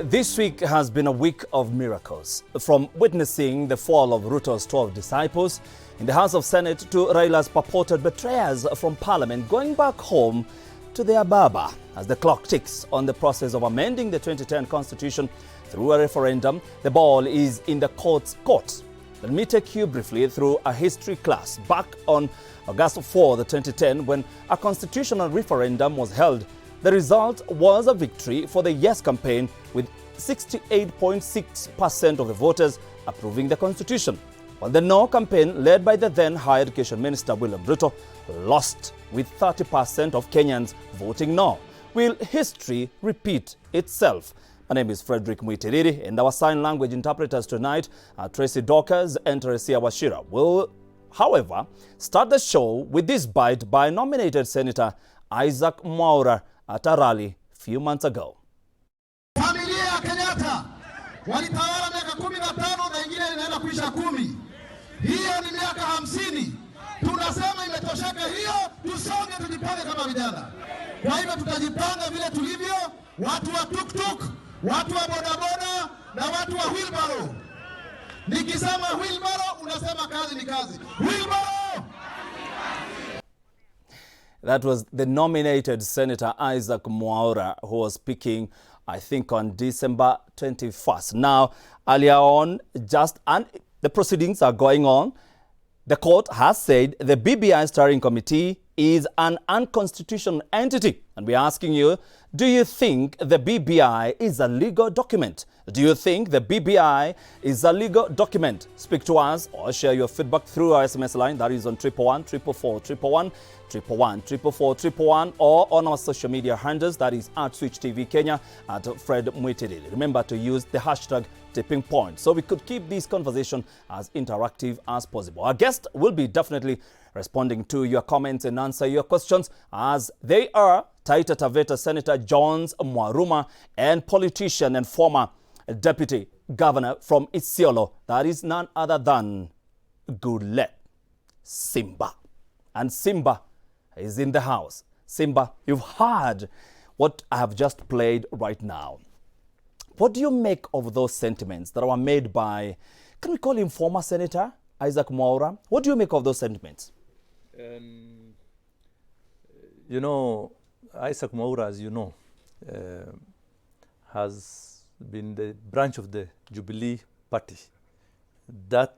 This week has been a week of miracles. From witnessing the fall of Ruto's 12 disciples in the House of Senate to Raila's purported betrayers from Parliament going back home to their Baba as the clock ticks on the process of amending the 2010 Constitution through a referendum. The ball is in the court's court. Let me take you briefly through a history class back on August 4, 2010, when a constitutional referendum was held. The result was a victory for the Yes campaign, with 68.6% of the voters approving the Constitution, while the No campaign, led by the then Higher Education Minister William Ruto, lost with 30% of Kenyans voting No. Will history repeat itself? My name is Frederick Muitiriri, and our sign language interpreters tonight are Tracy Dorcas and Teresia Washira. We'll, however, start the show with this bite by nominated Senator Isaac Mwaura at a rally a few months ago. Familia ya Kenyatta walitawala miaka 15 na ingine inaenda kuisha 10. Hiyo ni miaka 50. Tunasema imetosheka hiyo, tusonge tujipange kama vijana. Kwa hivyo tutajipanga vile tulivyo, watu wa tuktuk, watu wa bodaboda na watu wa wheelbarrow. Nikisema wheelbarrow unasema kazi ni kazi. Wheelbarrow! That was the nominated Senator Isaac Mwaura, who was speaking, I think, on December 21st. Now, earlier on, the proceedings are going on. The court has said the BBI steering committee is an unconstitutional entity. And we're asking you, do you think the BBI is a legal document? Do you think the BBI is a legal document? Speak to us or share your feedback through our SMS line. That is on 111 444 111 111 or on our social media handles. That is at Switch TV Kenya, at Fred Muitiriri. Remember to use the hashtag tipping point so we could keep this conversation as interactive as possible. Our guest will be definitely responding to your comments and answer your questions, as they are Taita Taveta Senator Jones Mwaruma and politician and former Deputy Governor from Isiolo. That is none other than Gule Simba. And Simba is in the house. Simba, you've heard what I have just played right now. What do you make of those sentiments that were made by, can we call him former Senator Isaac Mwaura? What do you make of those sentiments? You know, Isaac Mwaura, as you know, has been the branch of the Jubilee Party that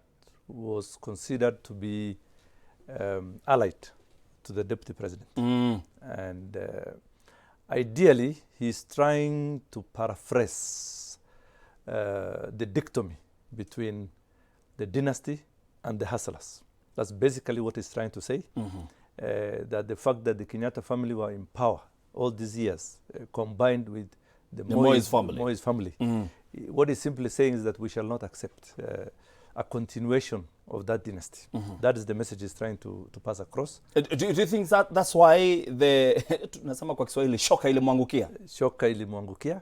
was considered to be allied to the Deputy President. And ideally, he's trying to paraphrase the dichotomy between the dynasty and the hustlers. That's basically what he's trying to say. That the fact that the Kenyatta family were in power all these years, combined with the Moi's family. What he's simply saying is that we shall not accept a continuation of that dynasty. That is the message he's trying to pass across. Do you think that's why tunasema kwa Kiswahili shoka ilimwangukia? Shoka ilimwangukia.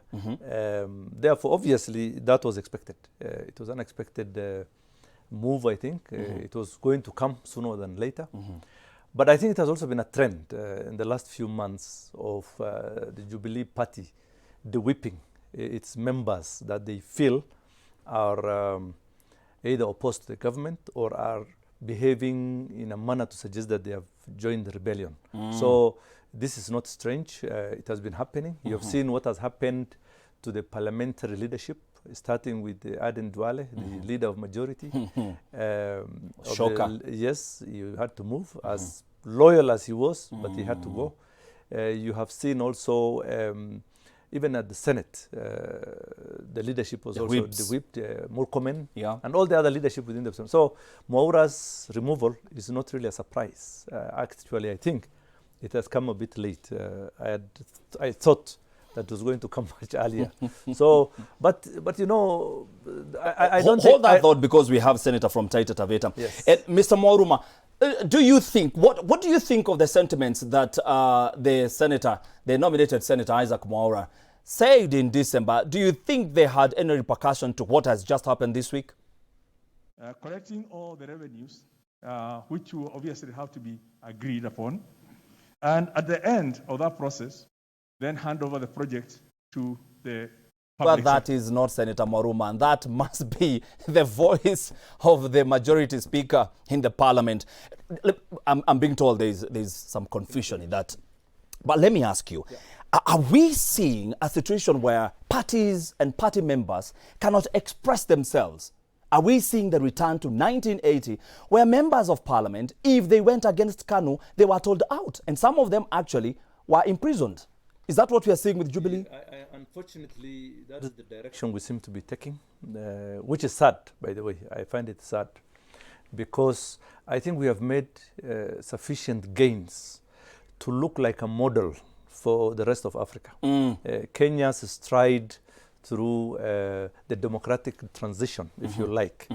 Therefore, obviously, that was expected. It was unexpected move, I think. It was going to come sooner than later. But I think it has also been a trend in the last few months of the Jubilee Party, the whipping its members that they feel are either opposed to the government or are behaving in a manner to suggest that they have joined the rebellion. So this is not strange. It has been happening. You have seen what has happened to the parliamentary leadership, starting with Aden Duale, the leader of majority. Shocker. Yes, he had to move, as loyal as he was, but he had to go. You have seen also, even at the Senate, the leadership was also whipped, Murkomen, and all the other leadership within the Senate. So Mwaura's removal is not really a surprise. Actually, I think it has come a bit late. I thought that it was going to come much earlier. So, but you know, I don't hold that thought, because we have Senator from Taita Taveta. Yes. Mr. Mwaruma, do you think, what do you think of the sentiments that the nominated Senator Isaac Mwaura said in December? Do you think they had any repercussion to what has just happened this week? Collecting all the revenues, which will obviously have to be agreed upon. And at the end of that process, then hand over the project to the public that is not Senator Mwaruma, and that must be the voice of the majority speaker in the parliament. I'm being told there's some confusion in that. But let me ask you, are we seeing a situation where parties and party members cannot express themselves? Are we seeing the return to 1980, where members of parliament, if they went against KANU, they were told out, and some of them actually were imprisoned? Is that what we are seeing with Jubilee? Unfortunately, that is the direction we seem to be taking, which is sad, by the way. I find it sad because I think we have made sufficient gains to look like a model for the rest of Africa. Kenya's stride through the democratic transition, if you like,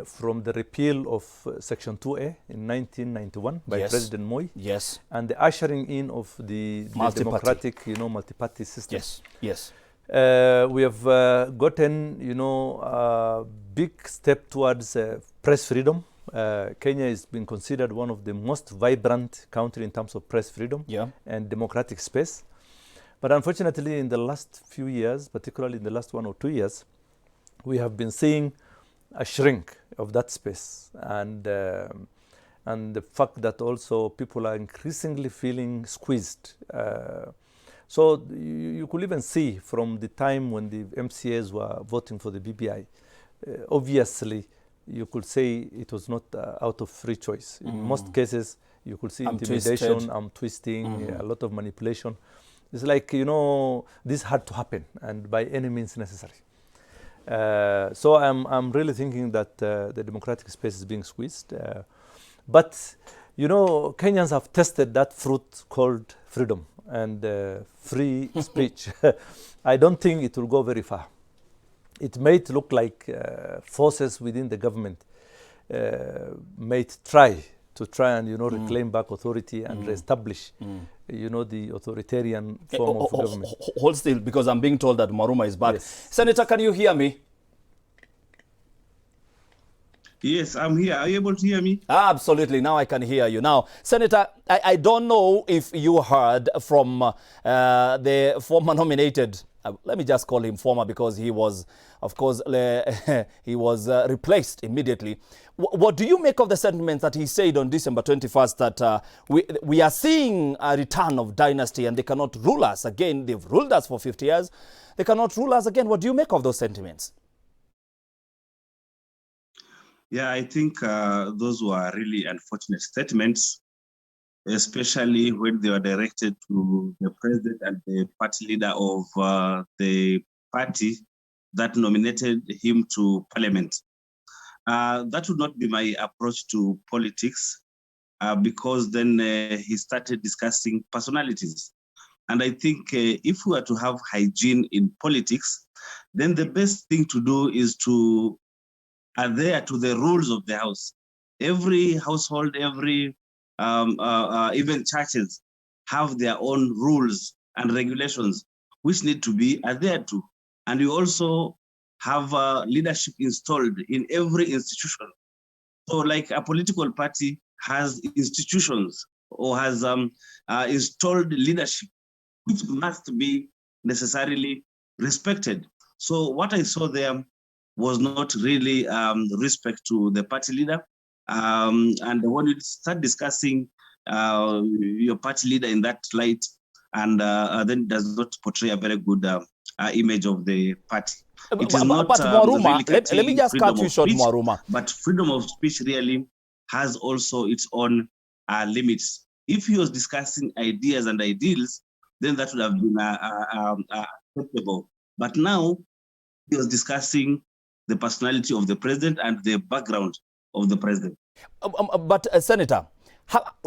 from the repeal of Section 2A in 1991 by President Moi, and the ushering in of the democratic, multi-party system. We have gotten, a big step towards press freedom. Kenya has been considered one of the most vibrant countries in terms of press freedom and democratic space. But unfortunately, in the last few years, particularly in the last 1 or 2 years, we have been seeing a shrink of that space, and the fact that also people are increasingly feeling squeezed. So you could even see from the time when the MCAs were voting for the BBI, obviously you could say it was not out of free choice. In most cases, you could see intimidation, twisting, a lot of manipulation. It's like, this had to happen, and by any means necessary. So I'm really thinking that the democratic space is being squeezed. But, Kenyans have tested that fruit called freedom and free speech. I don't think it will go very far. It might look like forces within the government might try and reclaim back authority and reestablish the authoritarian form of government. Hold still, because I'm being told that Mwaruma is back. Senator, can you hear me? Yes, I'm here. Are you able to hear me? Absolutely. Now I can hear you. Now, Senator, I don't know if you heard from the former nominated, let me just call him former because he was, of course, he was replaced immediately. What do you make of the sentiments that he said on December 21st that we are seeing a return of dynasty and they cannot rule us again? They've ruled us for 50 years. They cannot rule us again. What do you make of those sentiments? Yeah, I think those were really unfortunate statements, especially when they were directed to the president and the party leader of the party that nominated him to parliament. That would not be my approach to politics because then he started discussing personalities. And I think if we are to have hygiene in politics, then the best thing to do is to adhere to the rules of the house. Every household, every even churches have their own rules and regulations which need to be adhered to. And we also have leadership installed in every institution. So like a political party has institutions or has installed leadership, which must be necessarily respected. So what I saw there was not really respect to the party leader. And when you start discussing your party leader in that light, and then it does not portray a very good image of the party. It is not Mwaruma, really let me just cut you short, Mwaruma. But freedom of speech really has also its own limits. If he was discussing ideas and ideals, then that would have been acceptable. But now he was discussing the personality of the president and the background of the president. But Senator,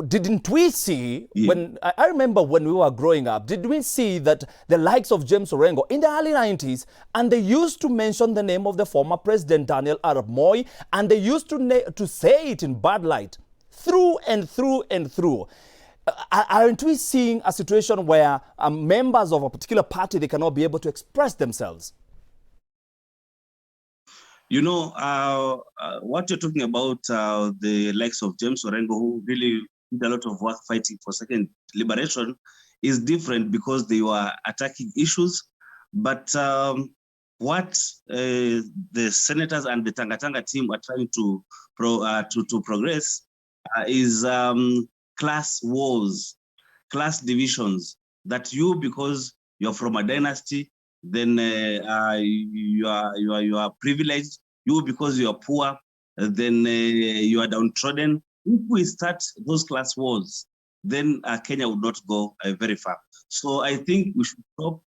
didn't we see, when I remember when we were growing up, did we see that the likes of James Orengo in the early 90s, and they used to mention the name of the former president, Daniel Arap Moi, and they used to say it in bad light through and through and through. Aren't we seeing a situation where members of a particular party, they cannot be able to express themselves? You know, what you're talking about, the likes of James Orengo, who really did a lot of work fighting for second liberation, is different because they were attacking issues But what the senators and the Tanga team are trying to progress is class wars, class divisions. That you, because you're from a dynasty, then you are privileged. You, because you are poor, then you are downtrodden. If we start those class wars, then Kenya would not go very far. So I think we should stop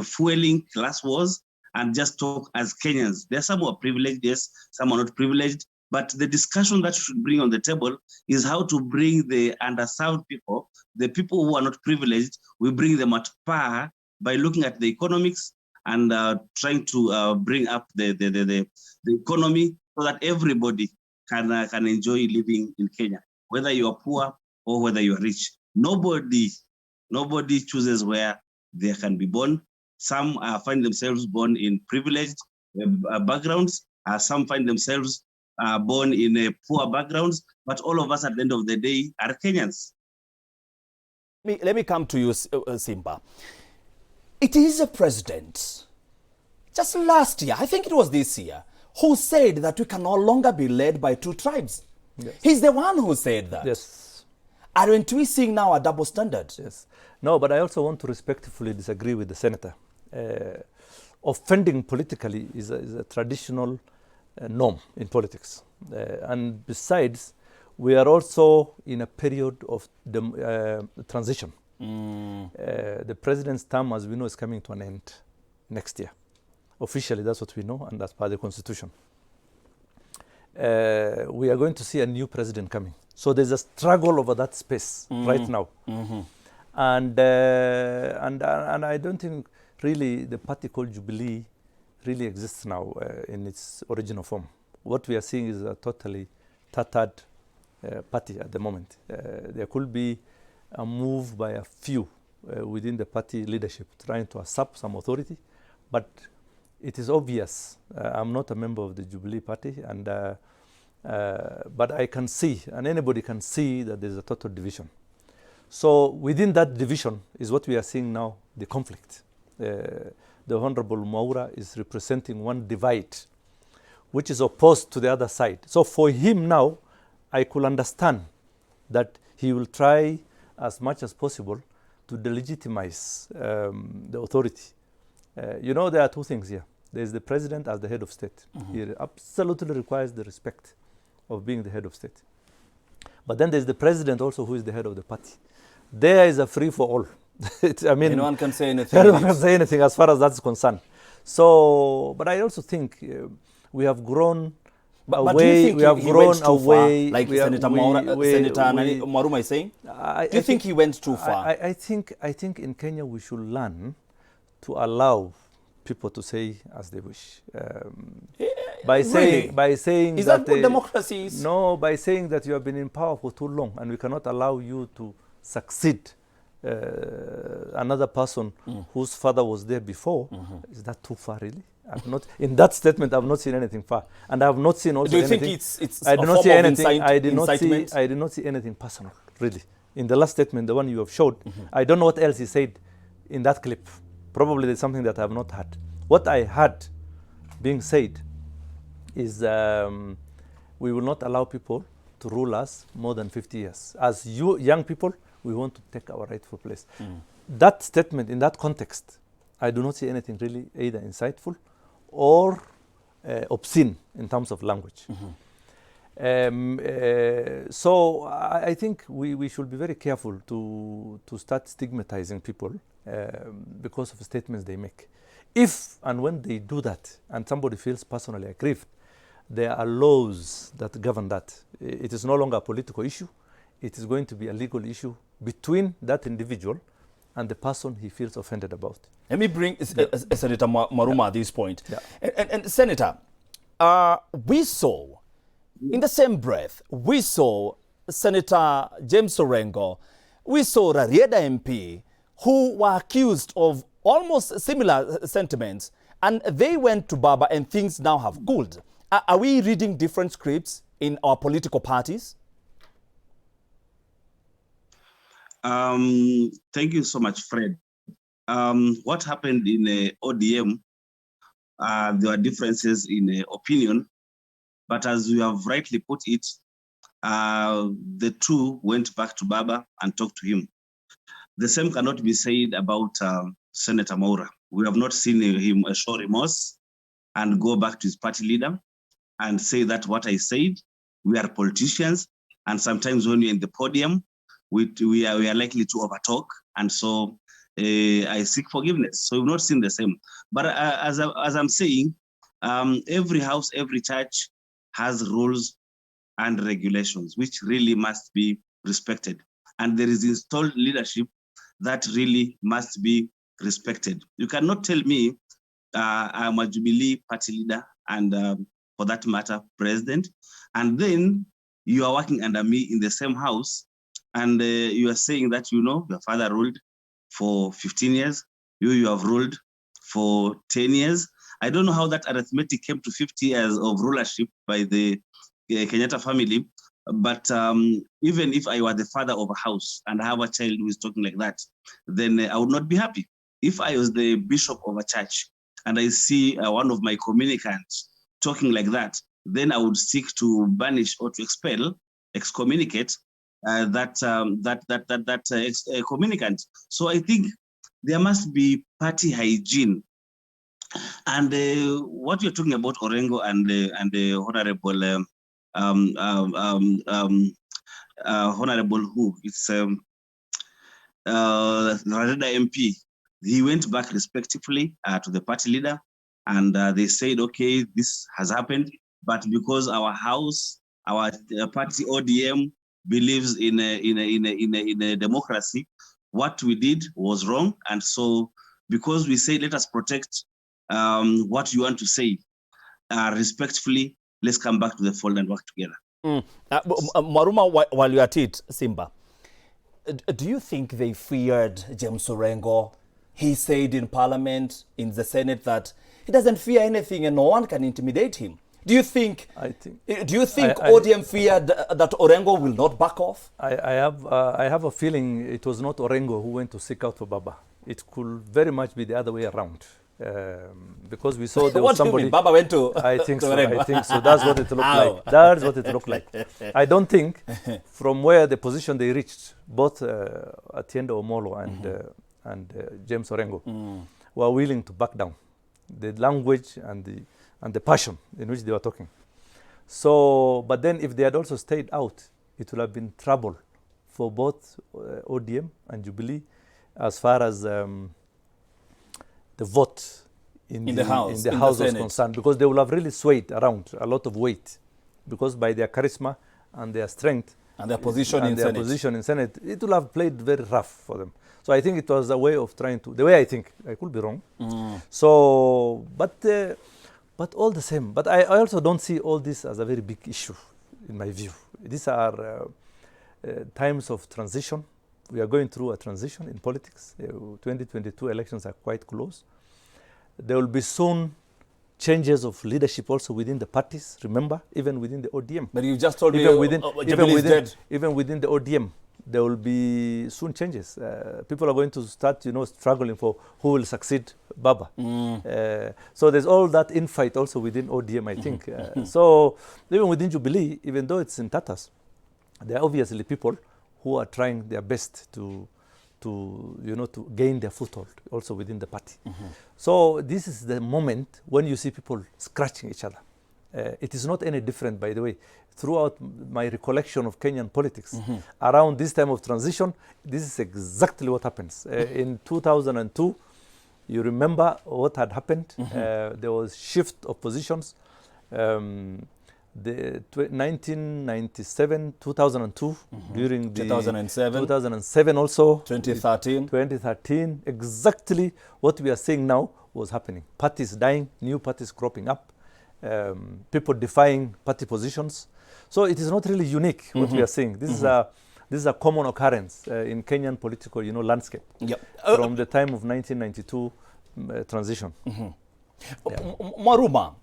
fueling class wars and just talk as Kenyans. There are some who are privileged, yes, some are not privileged. But the discussion that we should bring on the table is how to bring the underserved people, the people who are not privileged, we bring them at par by looking at the economics and trying to bring up the economy so that everybody can enjoy living in Kenya, whether you are poor or whether you are rich. Nobody chooses where they can be born. Some find themselves born in privileged backgrounds. Some find themselves born in poor backgrounds. But all of us at the end of the day are Kenyans. Let me come to you, Simba. It is a president, just last year, I think it was this year, who said that we can no longer be led by two tribes. Yes. He's the one who said that. Yes. Aren't we seeing now a double standard? Yes. No, but I also want to respectfully disagree with the senator. Offending politically is a traditional norm in politics. And besides, we are also in a period of transition. The president's term, as we know, is coming to an end next year. Officially, that's what we know, and that's by the constitution. We are going to see a new president coming. So there's a struggle over that space right now. And I don't think really the party called Jubilee really exists now in its original form. What we are seeing is a totally tattered party at the moment. There could be a move by a few within the party leadership trying to usurp some authority, but it is obvious. I'm not a member of the Jubilee party, and but I can see, and anybody can see, that there's a total division. So within that division is what we are seeing now, the conflict. The Honorable Mwaura is representing one divide, which is opposed to the other side. So for him now, I could understand that he will try as much as possible to delegitimize the authority. You know, there are two things here. There's the president as the head of state. He absolutely requires the respect of being the head of state. But then there's the president also, who is the head of the party. There is a free for all. I mean, anyone can say anything. Anyone can say anything as far as that's concerned. So, but I also think we have grown away. We have grown away, like Senator Mwaruma is saying. Do you think he went too far? I think in Kenya we should learn to allow people to say as they wish. By saying is that what democracy is? No, by saying that you have been in power for too long and we cannot allow you to succeed another person whose father was there before. Is that too far, really? I've not, in that statement, I've not seen anything far, and I have not seen also. Do you anything, think it's I a did not form see of anything. I did incitement? not see anything personal, really. In the last statement, the one you have showed, I don't know what else he said in that clip. Probably there's something that I have not heard. What I heard being said is we will not allow people to rule us more than 50 years. As you young people, we want to take our rightful place. That statement, in that context, I do not see anything really either insightful or obscene in terms of language. So I think we should be very careful to start stigmatizing people because of statements they make. If and when they do that and somebody feels personally aggrieved, there are laws that govern that. It is no longer a political issue. It is going to be a legal issue between that individual and the person he feels offended about. Let me bring Senator Mwaruma at this point. And Senator, we saw, in the same breath, we saw Senator James Orengo, we saw Rarieda MP, who were accused of almost similar sentiments, and they went to Baba and things now have cooled. Are we reading different scripts in our political parties? Thank you so much, Fred. what happened in ODM, there were differences in opinion, but as you have rightly put it, the two went back to Baba and talked to him. The same cannot be said about Senator Maura. We have not seen him show remorse and go back to his party leader and say that what I said, we are politicians, and sometimes when we're in the podium, we are likely to overtalk, and so I seek forgiveness. So we've not seen the same. But as I'm saying, every house, every church has rules and regulations, which really must be respected. And there is installed leadership that really must be respected. You cannot tell me I'm a Jubilee party leader and for that matter, president, and then you are working under me in the same house and you are saying that, you know, your father ruled for 15 years, you have ruled for 10 years. I don't know how that arithmetic came to 50 years of rulership by the Kenyatta family, but even if I were the father of a house and I have a child who is talking like that, then I would not be happy. If I was the bishop of a church and I see one of my communicants talking like that, then I would seek to banish or to expel, excommunicate that communicant. So I think there must be party hygiene. And what you're talking about, Orengo and the Honorable Honorable who? It's Rajada MP. He went back respectively to the party leader, and they said, okay, this has happened, but because our house, our party ODM believes in a democracy, what we did was wrong, and so because we say let us protect what you want to say respectfully, let's come back to the fold and work together. Maruma, while you're at it, Simba, do you think they feared James Orengo? He said in Parliament, in the Senate, that he doesn't fear anything and no one can intimidate him. Do you think ODM feared that Orengo will not back off? I have a feeling it was not Orengo who went to seek out for Baba. It could very much be the other way around. Because we saw there was somebody. Baba went to. I think to so. Orengo. I think so. That's what it looked like. That's what it looked like. I don't think, from where the position they reached, both Atiende Omolo and James Orengo were willing to back down. The language and the passion in which they were talking. So, but then if they had also stayed out, it would have been trouble for both ODM and Jubilee as far as the vote in the House was concerned, because they will have really swayed around a lot of weight, because by their charisma and their strength and their position in Senate, it will have played very rough for them. So I think it was a way of trying to, the way I think, I could be wrong. So, but all the same, but I also don't see all this as a very big issue, in my view. These are times of transition. We are going through a transition in politics. 2022 elections are quite close. There will be soon changes of leadership also within the parties, remember, even within the ODM. But you just told me even within the ODM, there will be soon changes. People are going to start, struggling for who will succeed Baba. So there's all that infight also within ODM, I think. So even within Jubilee, even though it's in tatters, there are obviously people who are trying their best to gain their foothold also within the party. So this is the moment when you see people scratching each other. It is not any different, by the way. Throughout my recollection of Kenyan politics, around this time of transition, this is exactly what happens. In 2002, you remember what had happened. There was shift of positions. The 1997, 2002, during the 2007 also, 2013, exactly what we are seeing now was happening. Parties dying, new parties cropping up, people defying party positions. So it is not really unique what we are seeing. This is a common occurrence in Kenyan political, landscape from the time of 1992 transition. Maruma,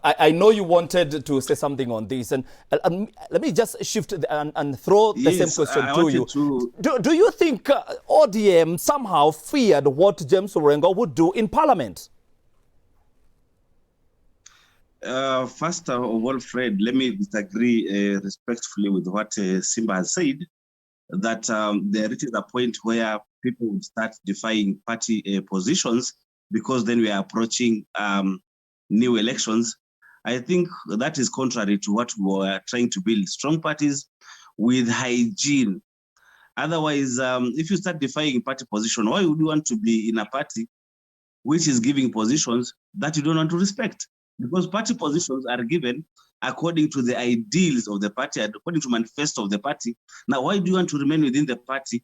I know you wanted to say something on this, and let me just shift and throw the same question to you. Do you think ODM somehow feared what James Orengo would do in Parliament? First of all, Fred, let me disagree respectfully with what Simba has said, that there reaches a point where people would start defying party positions because then we are approaching new elections. I think that is contrary to what we are trying to build, strong parties with hygiene. Otherwise, if you start defying party position, why would you want to be in a party which is giving positions that you don't want to respect? Because party positions are given according to the ideals of the party, according to manifesto of the party. Now, why do you want to remain within the party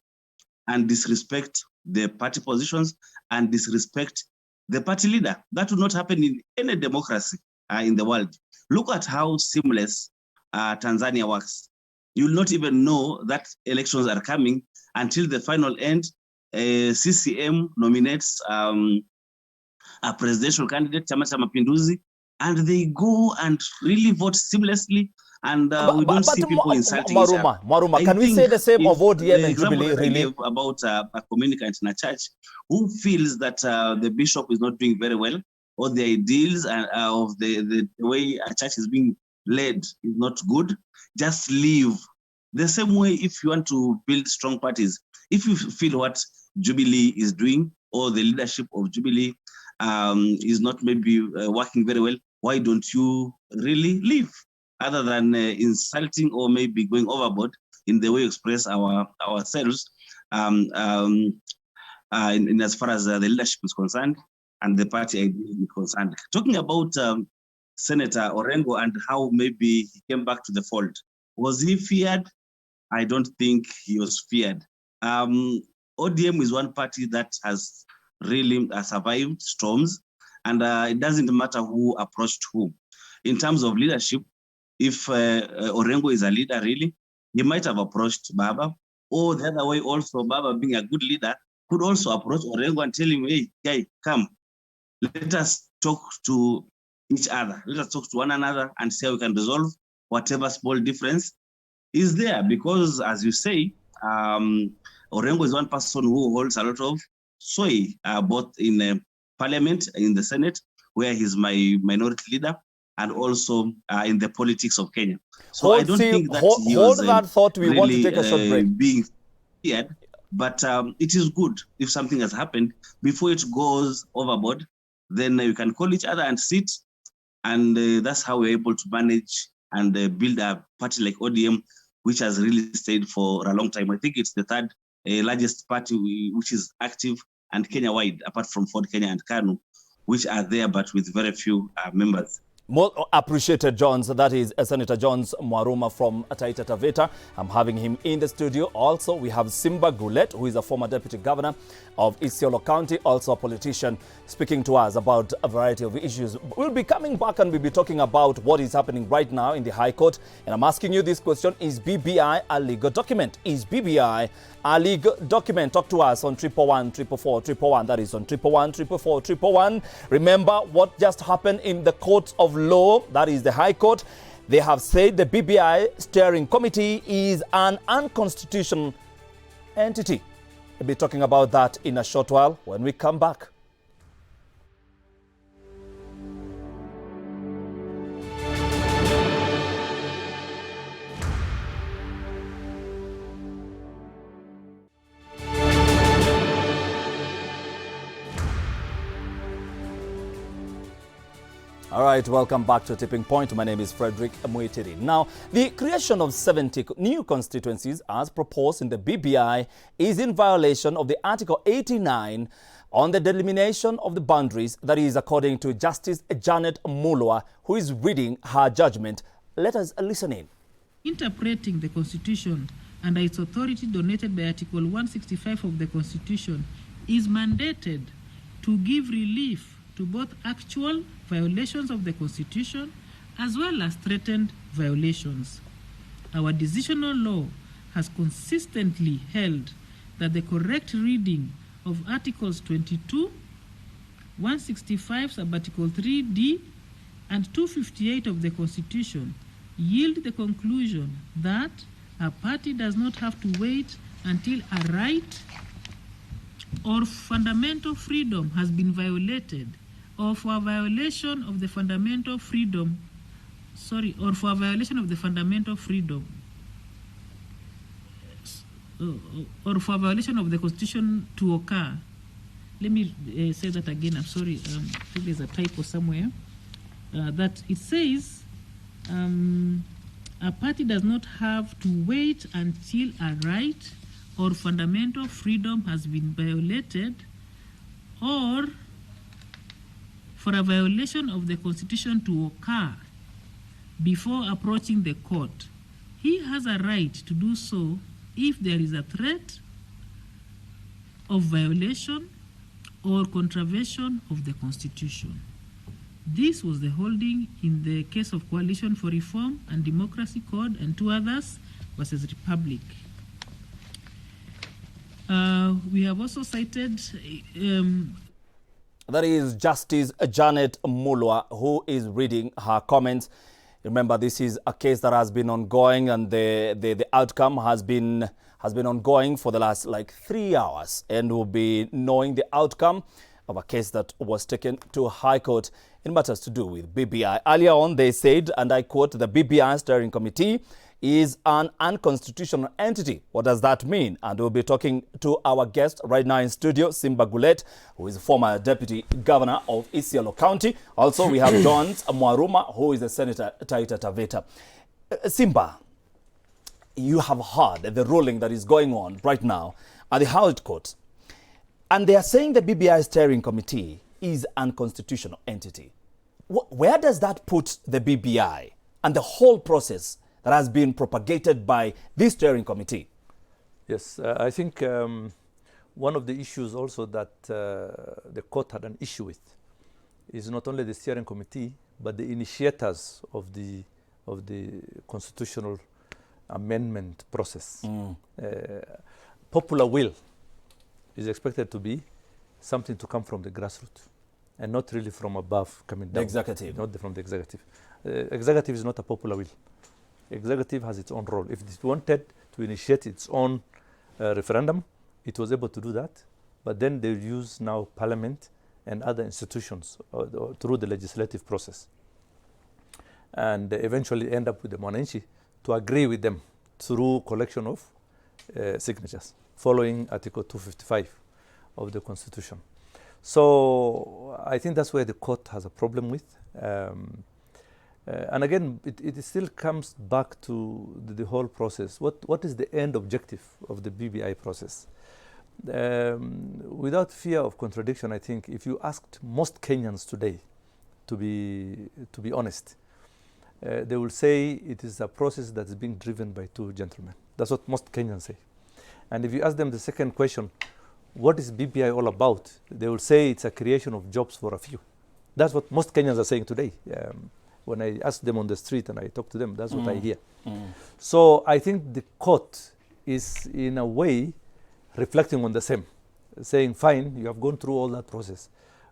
and disrespect the party positions and disrespect the party leader? That would not happen in any democracy in the world. Look at how seamless Tanzania works. You'll not even know that elections are coming until the final end. CCM nominates a presidential candidate, Chama Cha Mapinduzi, and they go and really vote seamlessly, and we don't see people insulting each other. Maruma, can we say the same of ODM and Jubilee, really? About a communicant in a church who feels that the bishop is not doing very well, or the ideals of the way a church is being led is not good, just leave. The same way, if you want to build strong parties, if you feel what Jubilee is doing, or the leadership of Jubilee is not maybe working very well, why don't you really leave, other than insulting or maybe going overboard in the way we express ourselves in as far as the leadership is concerned and the party idea is concerned. Talking about Senator Orengo and how maybe he came back to the fold, was he feared? I don't think he was feared. ODM is one party that has really survived storms, and it doesn't matter who approached who. In terms of leadership, if Orengo is a leader, really, he might have approached Baba, or the other way also, Baba being a good leader, could also approach Orengo and tell him, hey, guy, come, let us talk to each other. Let us talk to one another and see how we can resolve whatever small difference is there. Because, as you say, Orengo is one person who holds a lot of sway, both in Parliament, in the Senate, where he's my minority leader, and also in the politics of Kenya. So I don't think that he was that thought. We really, want to take a short break. Being feared, but it is good if something has happened before it goes overboard. Then you can call each other and sit, and that's how we're able to manage and build a party like ODM, which has really stayed for a long time. I think it's the third largest party which is active and Kenya-wide, apart from Ford Kenya and KANU, which are there but with very few members. More appreciated, Jones. That is Senator Jones Mwaruma from Taita Taveta. I'm having him in the studio. Also, we have Simba Gulet, who is a former deputy governor of Isiolo County, also a politician, speaking to us about a variety of issues. We'll be coming back and we'll be talking about what is happening right now in the High Court. And I'm asking you this question: is BBI a legal document? Is BBI a legal document? Talk to us on 111 444 111. That is on 111 444 111. Remember what just happened in the court of law, that is the High Court. They have said the BBI steering committee is an unconstitutional entity. We'll be talking about that in a short while when we come back. All right, welcome back to Tipping Point. My name is Frederick Muitiri. Now, the creation of 70 new constituencies as proposed in the BBI is in violation of the Article 89 on the delimitation of the boundaries. That is according to Justice Janet Mulwa, who is reading her judgment. Let us listen in. Interpreting the Constitution under its authority donated by Article 165 of the Constitution is mandated to give relief to both actual violations of the Constitution as well as threatened violations. Our decisional law has consistently held that the correct reading of Articles 22, 165 sub-Article 3D, and 258 of the Constitution yield the conclusion that a party does not have to wait until a right or fundamental freedom has been violated, or for a violation of the fundamental freedom, or for a violation of the fundamental freedom, or for a violation of the Constitution to occur. Let me say that again. I'm sorry. I think there's a typo somewhere. That it says a party does not have to wait until a right or fundamental freedom has been violated, or for a violation of the Constitution to occur before approaching the court. He has a right to do so if there is a threat of violation or contravention of the Constitution. This was the holding in the case of Coalition for Reform and Democracy Code and two others versus Republic. We have also cited that is Justice Janet Mulwa, who is reading her comments. Remember, this is a case that has been ongoing, and the outcome has been ongoing for the last 3 hours, and we'll be knowing the outcome of a case that was taken to High Court in matters to do with BBI. Earlier on, they said, and I quote, the BBI steering committee is an unconstitutional entity. What does that mean? And we'll be talking to our guest right now in studio, Simba Gulet, who is former deputy governor of Isiolo County. Also, we have John Mwaruma, who is a senator Taita Taveta. Simba, you have heard the ruling that is going on right now at the High Court. And they are saying the BBI steering committee is an unconstitutional entity. Where does that put the BBI and the whole process that has been propagated by this steering committee? Yes, I think one of the issues also that the court had an issue with is not only the steering committee, but the initiators of the constitutional amendment process. Popular will is expected to be something to come from the grassroots and not really from above coming down. The executive. Not from the executive. Executive is not a popular will. Executive has its own role. If it wanted to initiate its own referendum, it was able to do that. But then they use now parliament and other institutions through the legislative process. And they eventually end up with the Mwananchi to agree with them through collection of signatures, following Article 255 of the Constitution. So I think that's where the court has a problem with. And again, it still comes back to the whole process. What is the end objective of the BBI process? Without fear of contradiction, I think if you asked most Kenyans today, to be honest, they will say it is a process that is being driven by two gentlemen. That's what most Kenyans say. And if you ask them the second question, what is BBI all about? They will say it's a creation of jobs for a few. That's what most Kenyans are saying today. When I ask them on the street and I talk to them, that's what I hear. So I think the court is in a way reflecting on the same, saying, fine, you have gone through all that process,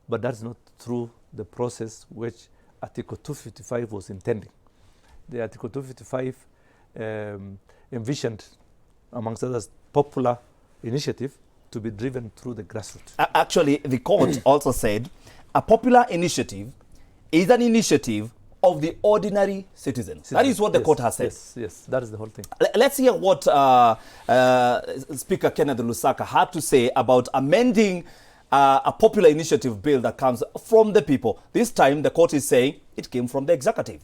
but that's not through the process which Article 255 was intending. The Article 255 envisioned, amongst others, popular initiative to be driven through the grassroots. Actually, the court also said a popular initiative is an initiative of the ordinary citizens. That is what the court has said. Yes, that is the whole thing. Let's hear what Speaker Kenneth Lusaka had to say about amending a popular initiative bill that comes from the people. This time, the court is saying it came from the executive.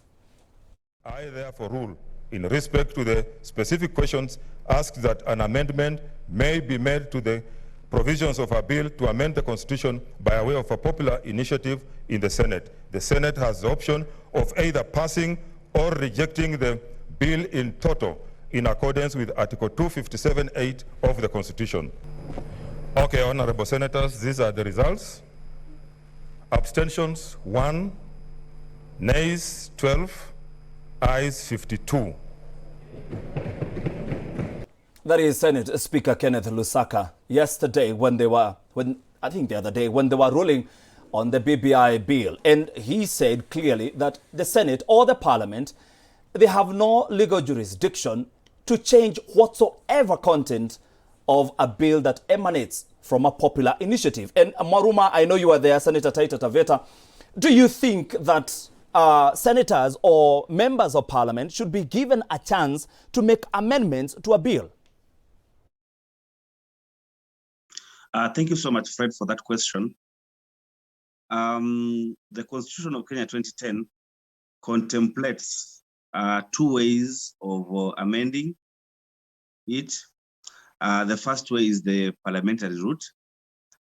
I therefore rule, in respect to the specific questions asked, that an amendment may be made to the provisions of a bill to amend the Constitution by way of a popular initiative in the Senate. The Senate has the option of either passing or rejecting the bill in toto in accordance with Article 257(8) of the Constitution. Okay, honorable senators, these are the results. Abstentions 1, nays 12, ayes 52. That is Senate Speaker Kenneth Lusaka yesterday when they were ruling on the BBI bill. And he said clearly that the Senate or the Parliament, they have no legal jurisdiction to change whatsoever content of a bill that emanates from a popular initiative. And Maruma, I know you were there, Senator Taita Taveta. Do you think that senators or members of Parliament should be given a chance to make amendments to a bill? Thank you so much, Fred, for that question. The Constitution of Kenya 2010 contemplates 2 ways of amending it. The first way is the parliamentary route,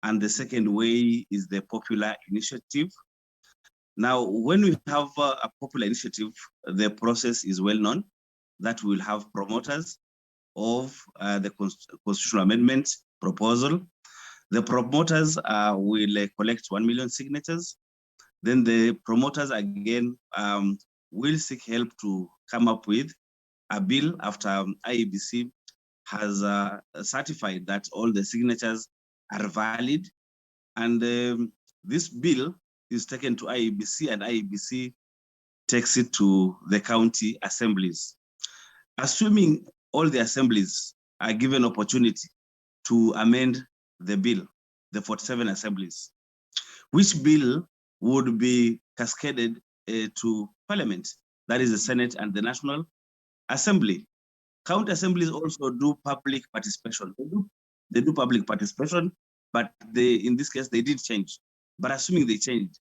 and the second way is the popular initiative. Now, when we have a popular initiative, the process is well known that we will have promoters of the constitutional amendment proposal. The promoters will collect 1 million signatures. Then the promoters again will seek help to come up with a bill after IEBC has certified that all the signatures are valid. And this bill is taken to IEBC, and IEBC takes it to the county assemblies. Assuming all the assemblies are given opportunity to amend the bill, the 47 assemblies, which bill would be cascaded to Parliament, that is the Senate and the National Assembly. County assemblies also do public participation. They do public participation, but in this case, they did change. But assuming they changed,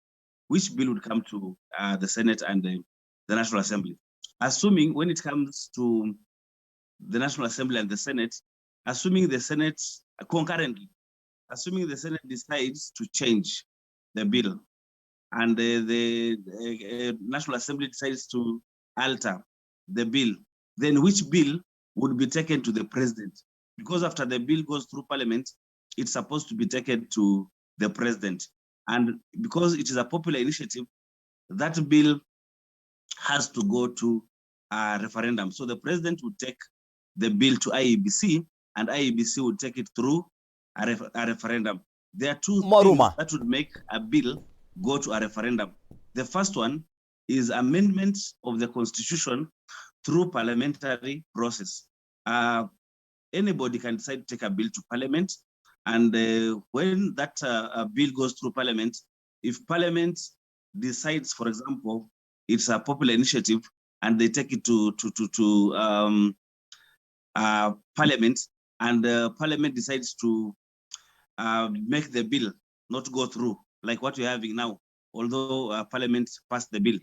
which bill would come to the Senate and the National Assembly? Assuming when it comes to the National Assembly and the Senate, assuming the Senate concurrently, assuming the Senate decides to change the bill and the National Assembly decides to alter the bill, then which bill would be taken to the president? Because after the bill goes through Parliament, it's supposed to be taken to the president. And because it is a popular initiative, that bill has to go to a referendum. So the president would take the bill to IEBC, and IEBC would take it through a referendum. There are 2 things that would make a bill go to a referendum. The first one is amendment of the Constitution through parliamentary process. Anybody can decide to take a bill to Parliament, and when that bill goes through Parliament, if Parliament decides, for example, it's a popular initiative, and they take it to Parliament, and Parliament decides to make the bill not go through, like what we're having now, although Parliament passed the bill.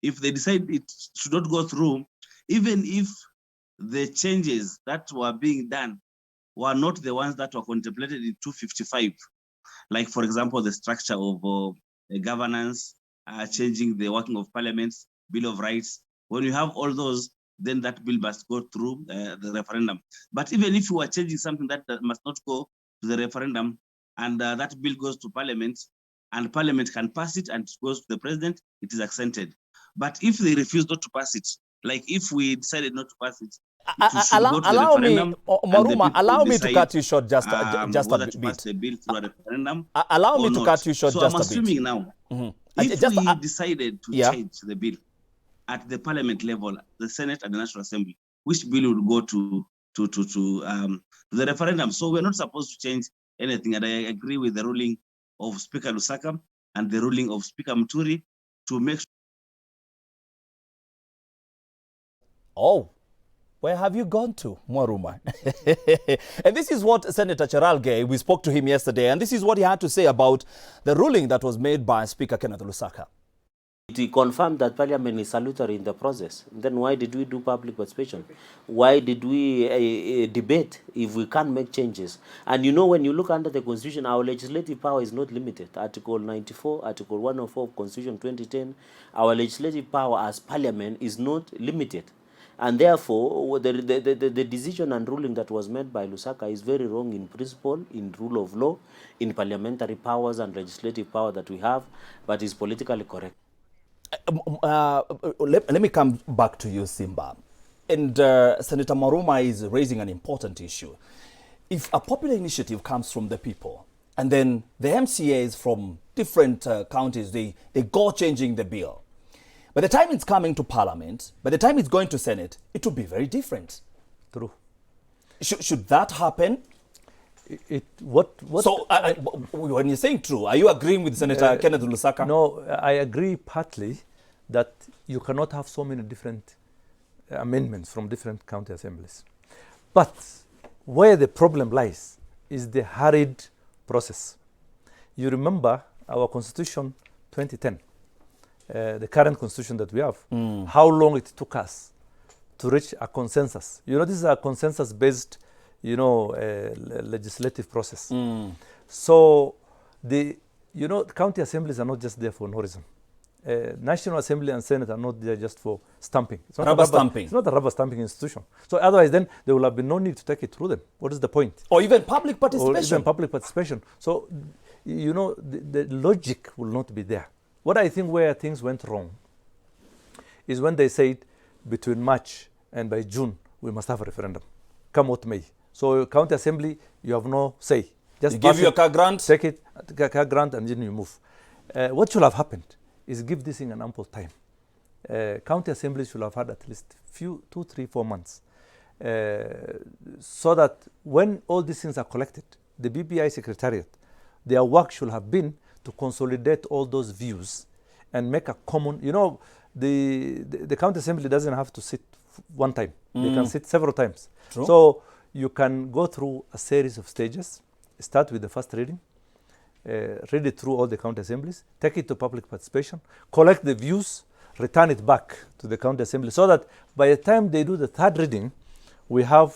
If they decide it should not go through, even if the changes that were being done were not the ones that were contemplated in 255, like, for example, the structure of governance, changing the working of Parliament, Bill of Rights. When you have all those, then that bill must go through the referendum. But even if you are changing something that must not go to the referendum, and that bill goes to Parliament, and Parliament can pass it and it goes to the president, it is accepted. But if they refuse not to pass it, like if we decided not to pass it, allow me, Maruma, allow me to cut you short just a bit. Pass the bill through a referendum, allow me to cut you short so just I'm a bit. assuming now, if we decided to change the bill at the Parliament level, the Senate and the National Assembly, which bill would go to the referendum? So we're not supposed to change anything, and I agree with the ruling of Speaker Lusaka and the ruling of Speaker Muturi to make sure. Oh, where have you gone to, Mwaruma? And this is what Senator Cheralgei, we spoke to him yesterday, and this is what he had to say about the ruling that was made by Speaker Kenneth Lusaka. It confirmed that Parliament is salutary in the process. Then why did we do public participation? Why did we debate if we can't make changes? And you know, when you look under the Constitution, our legislative power is not limited. Article 94, Article 104 of Constitution 2010, our legislative power as Parliament is not limited. And therefore, the decision and ruling that was made by Lusaka is very wrong in principle, in rule of law, in parliamentary powers and legislative power that we have, but is politically correct. Let me come back to you, Simba. And Senator Maruma is raising an important issue. If a popular initiative comes from the people And then the MCAs from different counties, they go changing the bill. By the time it's coming to Parliament, by the time it's going to Senate, it will be very different. True. Should that happen? What? So, when you're saying true, are you agreeing with Senator Kenneth Lusaka? No, I agree partly that you cannot have so many different amendments from different county assemblies. But where the problem lies is the hurried process. You remember our Constitution 2010, the current Constitution that we have, how long it took us to reach a consensus. You know, this is a consensus-based, legislative process. So, county assemblies are not just there for no reason. National Assembly and Senate are not there just for stamping. It's not rubber stamping. It's not a rubber stamping institution. So otherwise, then there will have been no need to take it through them. What is the point? Or even public participation. So, the logic will not be there. What I think where things went wrong is when they said between March and by June, we must have a referendum, come what may. So county assembly, you have no say. Just give you a car grant? Take it, a car grant, and then you move. What should have happened is give this thing an ample time. County assemblies should have had at least 2, 3, 4 months. So that when all these things are collected, the BBI Secretariat, their work should have been to consolidate all those views and make a common, the county assembly doesn't have to sit one time. They can sit several times. True. So you can go through a series of stages, start with the first reading, read it through all the county assemblies, take it to public participation, collect the views, return it back to the county assembly, so that by the time they do the third reading, we have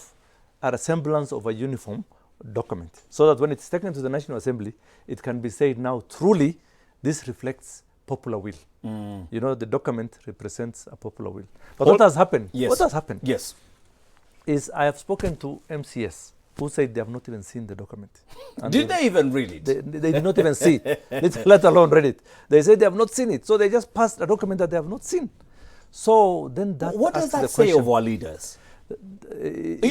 a semblance of a uniform document, so that when it's taken to the National Assembly, it can be said now, truly, this reflects popular will. The document represents a popular will. But what has happened? Yes. What has happened? Yes. Is I have spoken to MCS who said they have not even seen the document. Did they even read it? They did not even see it, let alone read it. They said they have not seen it, so they just passed a document that they have not seen. So then that what does that say of our leaders? It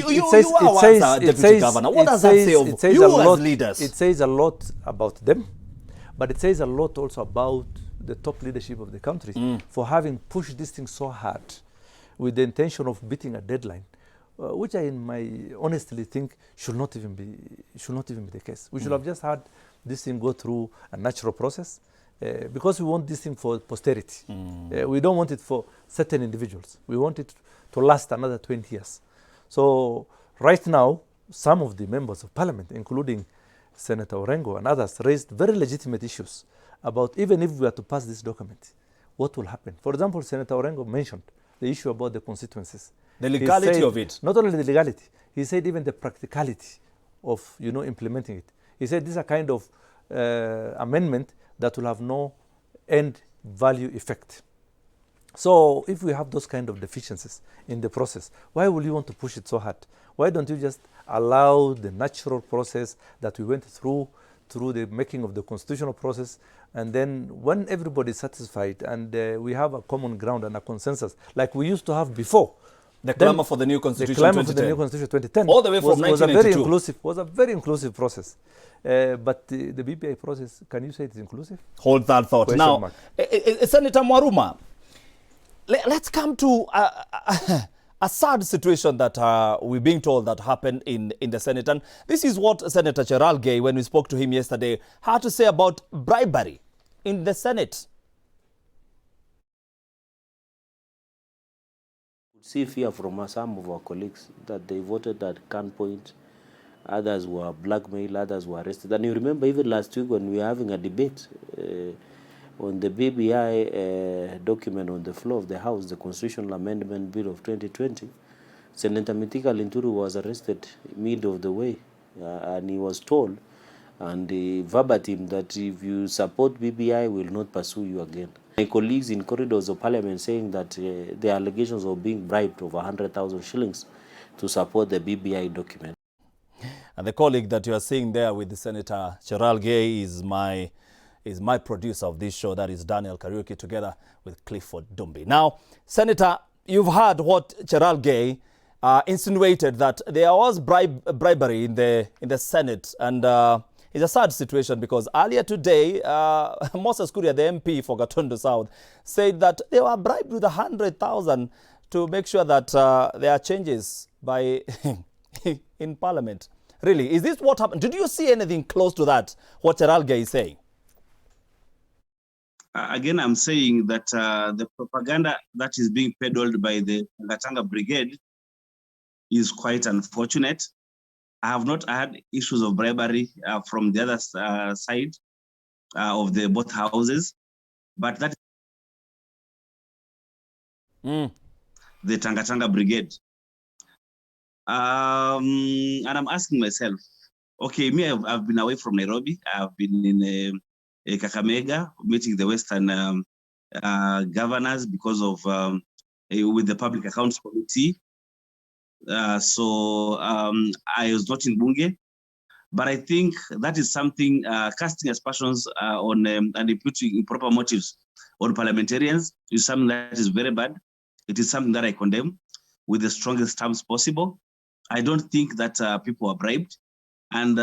says a lot about them, but it says a lot also about the top leadership of the country for having pushed this thing so hard with the intention of beating a deadline, which I honestly think should not even be the case. We should have just had this thing go through a natural process, because we want this thing for posterity. We don't want it for certain individuals. We want it to last another 20 years. So right now, some of the members of parliament, including Senator Orengo and others, raised very legitimate issues about even if we are to pass this document, what will happen? For example, Senator Orengo mentioned the issue about the constituencies. The legality of it. Not only the legality, he said even the practicality of implementing it. He said this is a kind of amendment that will have no end value effect. So if we have those kind of deficiencies in the process, why will you want to push it so hard? Why don't you just allow the natural process that we went through the making of the constitutional process, and then when everybody is satisfied and we have a common ground and a consensus like we used to have before. The clamor for the new constitution. The clamor for the new constitution 2010. All the way from 1992. Was a very inclusive process. But the BBI process, can you say it's inclusive? Hold that thought. Now, Senator Mwaruma, let's come to a sad situation that we're being told that happened in the Senate. And this is what Senator Cheral Gay, when we spoke to him yesterday, had to say about bribery in the Senate. See fear from some of our colleagues that they voted at gunpoint, others were blackmailed, others were arrested. And you remember even last week when we were having a debate on the BBI document on the floor of the House, the Constitutional Amendment Bill of 2020, Senator Mithika Linturi was arrested mid of the way, and he was told, and verbatim, that if you support BBI, we will not pursue you again. My colleagues in corridors of parliament saying that the allegations of being bribed over 100,000 shillings to support the BBI document. And the colleague that you are seeing there with the Senator Cheral Gay is my producer of this show, that is Daniel Kariuki, together with Clifford Dumbi. Now, Senator, you've heard what Cheral Gay insinuated, that there was bribery in the Senate, and it's a sad situation because earlier today, Moses Kuria, the MP for Gatundu South, said that they were bribed with 100,000 to make sure that there are changes by in Parliament. Really, is this what happened? Did you see anything close to that, what Cheralga is saying? Again, I'm saying that the propaganda that is being peddled by the Tangatanga Brigade is quite unfortunate. I have not had issues of bribery from the other side of the both houses, but that the Tangatanga Brigade. And I'm asking myself, okay, me, I've been away from Nairobi. I've been in Kakamega, meeting the Western governors because of with the Public Accounts Committee. So I was not in Bunge, but I think that is something casting aspersions on and imputing improper motives on parliamentarians is something that is very bad. It is something that I condemn with the strongest terms possible. I don't think that people are bribed, and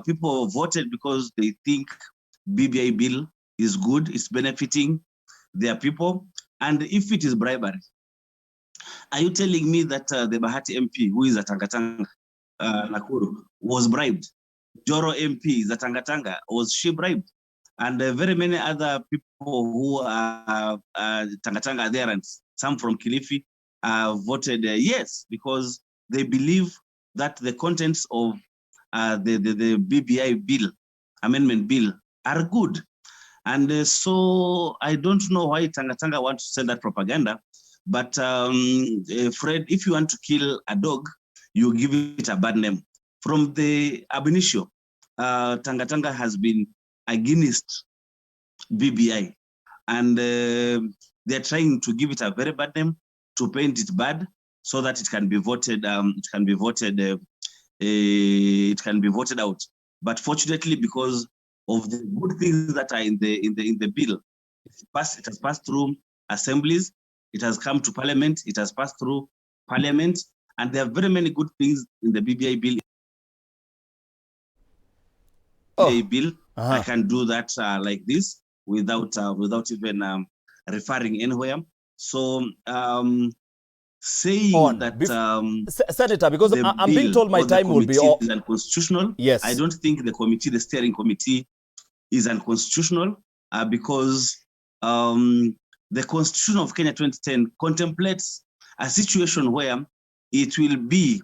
people voted because they think BBI bill is good, it's benefiting their people. And if it is bribery, are you telling me that the Bahati MP, who is a Tangatanga, Nakuru, was bribed? Joro MP is a Tangatanga, was she bribed? And very many other people who are Tangatanga adherents, some from Kilifi, voted yes, because they believe that the contents of the BBI bill, amendment bill, are good. And so I don't know why Tangatanga wants to sell that propaganda. But Fred, if you want to kill a dog, you give it a bad name. From the ab initio, Tangatanga has been against BBI, and they're trying to give it a very bad name, to paint it bad, so that it can be voted. It can be voted out. But fortunately, because of the good things that are in the bill, it has passed through assemblies. It has come to Parliament. It has passed through Parliament, and there are very many good things in the BBI bill. Bill, I can do that like this without even referring anywhere. So saying that Senator, because I'm being told my time will be up, is unconstitutional. Yes, I don't think the steering committee, is unconstitutional because the Constitution of Kenya 2010 contemplates a situation where it will be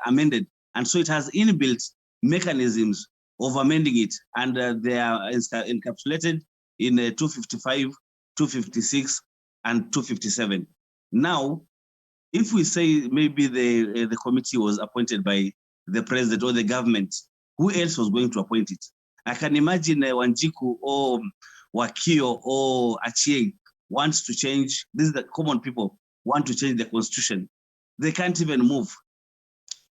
amended, and so it has inbuilt mechanisms of amending it, and they are encapsulated in 255, 256, and 257. Now, if we say maybe the committee was appointed by the president or the government, who else was going to appoint it? I can imagine Wanjiku or Wakio or Achieng wants to change. This is the common people want to change the constitution. They can't even move.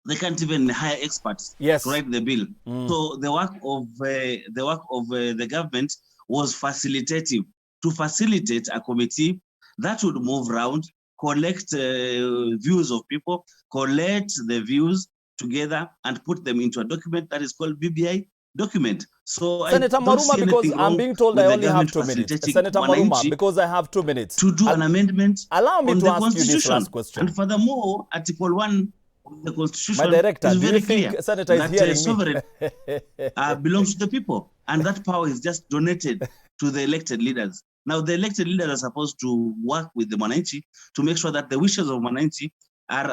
They can't even hire experts to write the bill. So the work of the government was facilitative, to facilitate a committee that would move around, collect views of people, collect the views together, and put them into a document that is called BBI document. So Senator Maruma, because I'm being told I only have 2 minutes. Senator Maruma, because I have 2 minutes. To do an amendment. Allow me to ask you this last question. And furthermore, Article 1 of the Constitution, my director, is very clear clear Senator that is hearing sovereign belongs to the people, and that power is just donated to the elected leaders. Now, the elected leaders are supposed to work with the Mwananchi to make sure that the wishes of Mwananchi are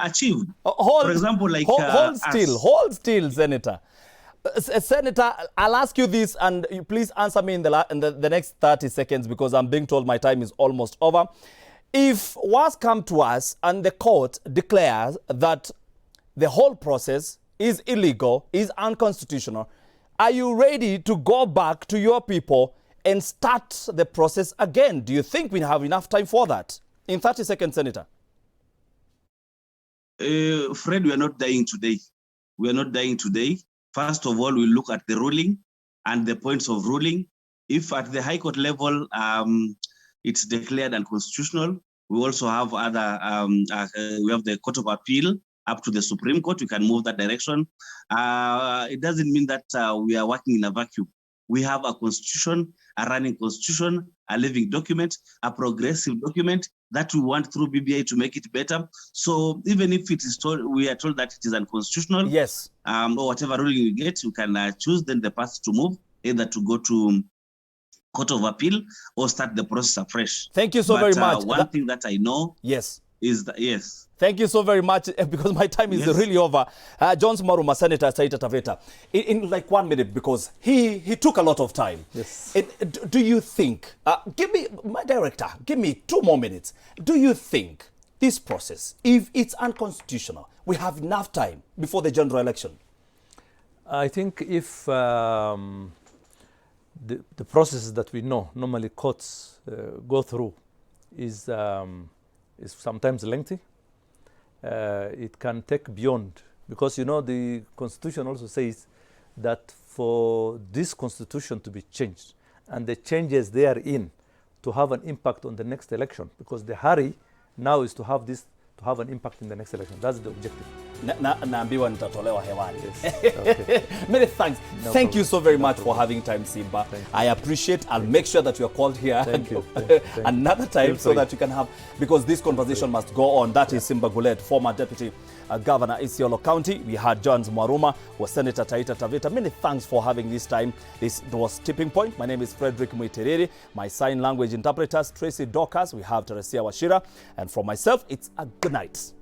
achieved. For example, like hold still, Senator. Senator, I'll ask you this, and you please answer me in the next 30 seconds, because I'm being told my time is almost over. If was come to us and the court declares that the whole process is illegal, is unconstitutional, are you ready to go back to your people and start the process again? Do you think we have enough time for that? In 30 seconds, Senator. Fred, we are not dying today. We are not dying today. First of all, we look at the ruling and the points of ruling. If at the High Court level, it's declared unconstitutional, we also have other, we have the Court of Appeal up to the Supreme Court, we can move that direction. It doesn't mean that we are working in a vacuum. We have a constitution, a running constitution, a living document, a progressive document that we want through BBI to make it better. So even if it is told, we are told that it is unconstitutional, yes, or whatever ruling we get, you can choose then the path to move, either to go to Court of Appeal or start the process afresh. Thank you so very much. One thing that I know, yes, is that, yes. Thank you so very much, because my time is really over. John Maruma, Senator Taita Taveta, in like 1 minute, because he took a lot of time. Yes. Do you think, give me, my director, give me 2 more minutes. Do you think this process, if it's unconstitutional, we have enough time before the general election? I think if the processes that we know normally courts go through is sometimes lengthy. It can take beyond, because you know the Constitution also says that for this Constitution to be changed and the changes therein to have an impact on the next election, because the hurry now is to have this to have an impact in the next election. That's the objective. Naambiwa nitatolewa hewani. Yes. Okay. Many thanks. No Thank problem. you so very No much problem. for having time, Simba. Thank you. I appreciate. I'll make sure that you are called here Thank you. another time, Feel so free. that you can have, because this conversation must go on. That is Simba Gulet, former Deputy Governor Isiolo County. We had John Mwaruma, was Senator Taita Taveta. Many thanks for having this time. This was Tipping Point. My name is Frederick Muitereri. My sign language interpreters, Tracy Dorcas. We have Teresia Washira. And for myself, it's a good night.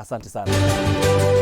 Asante sana.